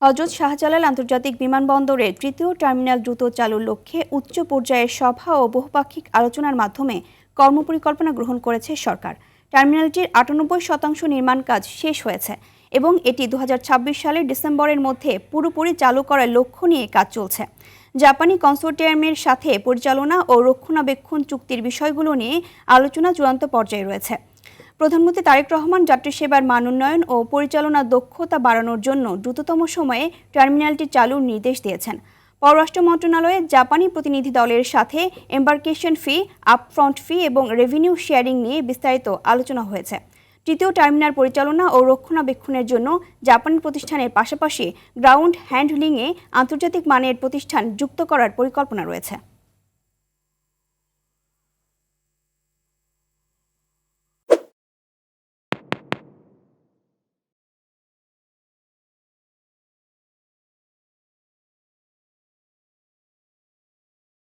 হযরত শাহজালাল আন্তর্জাতিক বিমানবন্দরের তৃতীয় টার্মিনাল দ্রুত চালুর লক্ষ্যে উচ্চ পর্যায়ের সভা ও বহুপাক্ষিক আলোচনার মাধ্যমে কর্মপরিকল্পনা গ্রহণ করেছে সরকার। টার্মিনালটির ৯৮% নির্মাণ কাজ শেষ হয়েছে এবং এটি ২০২৬ সালের ডিসেম্বরের মধ্যে পুরোপুরি চালু করার লক্ষ্য নিয়ে কাজ চলছে। জাপানি কনসোর্টিয়ামের সাথে পরিচালনা ও রক্ষণাবেক্ষণ চুক্তির বিষয়গুলো নিয়ে আলোচনা চূড়ান্ত পর্যায়ে রয়েছে। প্রধানমন্ত্রী তারেক রহমান যাত্রী সেবার মান উন্নয়ন ও পরিচালনা দক্ষতা বাড়ানোর জন্য দ্রুততম সময়ে টার্মিনালটি চালুর নির্দেশ দিয়েছেন। পররাষ্ট্র মন্ত্রণালয়ের জাপানি প্রতিনিধি দলের সাথে এম্বার্কেশন ফি, আপফ্রন্ট ফি এবং রেভিনিউ শেয়ারিং নিয়ে বিস্তারিত আলোচনা হয়েছে। তৃতীয় টার্মিনাল পরিচালনা ও রক্ষণাবেক্ষণের জন্য জাপানি প্রতিষ্ঠানের পাশাপাশি গ্রাউন্ড হ্যান্ডলিংয়ে আন্তর্জাতিক মানের প্রতিষ্ঠান যুক্ত করার পরিকল্পনা রয়েছে।